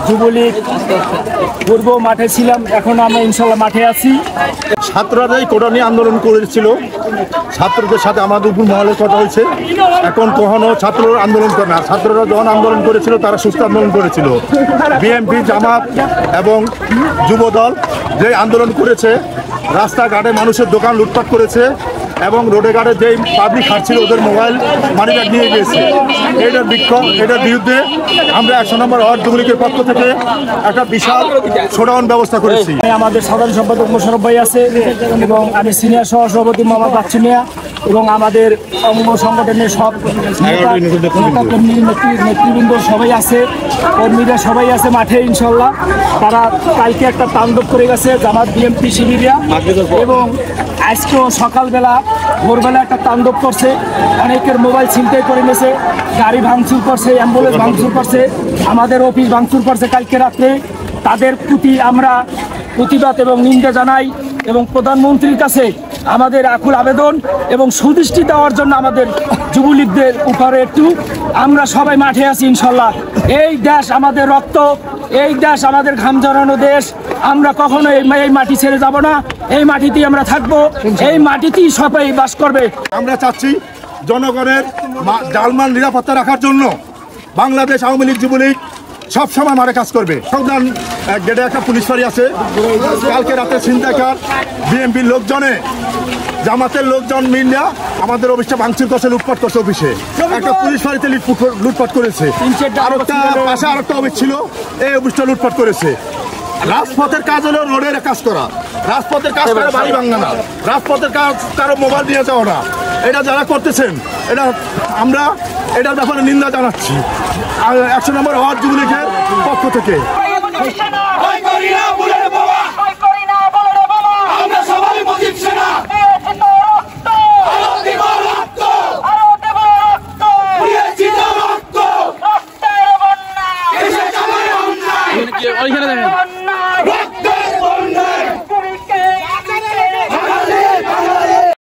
যুবলীগ পূর্ব মাঠে ছিলাম, এখন আমরা ইনশাল্লাহ মাঠে আছি। ছাত্ররা এই কোটা নিয়ে আন্দোলন করেছিল, ছাত্রদের সাথে আমাদের উপর মহলের কথা হয়েছে। এখন কখনো ছাত্ররা আন্দোলন করে না, ছাত্ররা যখন আন্দোলন করেছিল তারা সুস্থ আন্দোলন করেছিল। বিএনপি, জামাত এবং যুবদল যে আন্দোলন করেছে, রাস্তাঘাটে মানুষের দোকান লুটপাট করেছে এবং রোডে ঘাটে যেই পাবলিক খাচ্ছিল ওদের মোবাইল মানিব্যাগ নিয়ে গিয়েছে। এটার বিক্ষোভ, এটার বিরুদ্ধে আমরা 100 নম্বর ওয়ার্ড যুবলীগের পক্ষ থেকে একটা বিশাল শোডাউন ব্যবস্থা করেছি। আমাদের সাধারণ সম্পাদক মোশাররফ ভাই আছে এবং আমি সিনিয়র সহসভাপতি মোহাম্মদ বাচ্চু মিয়া এবং আমাদের অঙ্গ সংগঠনের সব নেতৃবৃন্দ সবাই আছে, কর্মীরা সবাই আছে মাঠে ইনশাল্লাহ। তারা কালকে একটা তাণ্ডব করে গেছে জামাত বিএনপি শিবিরা, এবং আজকেও সকালবেলা ভোরবেলা একটা তাণ্ডব করছে। অনেকের মোবাইল ছিনতাই করে নিয়েছে, গাড়ি ভাঙচুর করছে, অ্যাম্বুলেন্স ভাঙচুর করছে, আমাদের অফিস ভাঙচুর করছে কালকে রাত্রে। তাদের প্রতি আমরা প্রতিবাদ এবং নিন্দা জানাই এবং প্রধানমন্ত্রীর কাছে আমাদের আকুল আবেদন এবং সুদৃষ্টি দেওয়ার জন্য আমাদের যুবলীগদের উপরে একটু আমরা সবাই মাঠে আছি ইনশাল্লাহ। এই দেশ আমাদের রক্ত, এই দেশ আমাদের ঘাম ঝরানো দেশ। আমরা কখনো এই মাটি ছেড়ে যাব না, এই মাটিতেই আমরা থাকবো, এই মাটিতেই সবাই বাস করবে। আমরা চাচ্ছি জনগণের জালমাল নিরাপত্তা রাখার জন্য বাংলাদেশ আওয়ামী লীগ যুবলীগ সবসময় মাঠে কাজ করবে। সংবিধান গেটে একটা পুলিশ ফাঁড়ি আছে, কালকে রাতে ছিনতাইকার বিএনপির লোকজনে জামাতের লোকজন মিলিয়া আমাদের অফিসটা ভাঙচুর করছে, লুটপাট করছে। অফিসে একটা পুলিশ ফাঁড়িতে লুটপাট করেছে, আরেকটা পাশে আরেকটা অফিস ছিল, এই অফিসটা লুটপাট করেছে। রাজপথের কাজ হলো রোডের কাজ করা, রাজপথের কাজ করা বাড়ি ভাঙা না, রাজপথের কাজ কারো মোবাইল নিয়ে যাওয়া না। এটা যারা করতেছেন এটা আমরা এটার ব্যাপারে নিন্দা জানাচ্ছি 100 নম্বর ওয়ার্ড যুবলীগের পক্ষ থেকে। ওইখানে দেখেন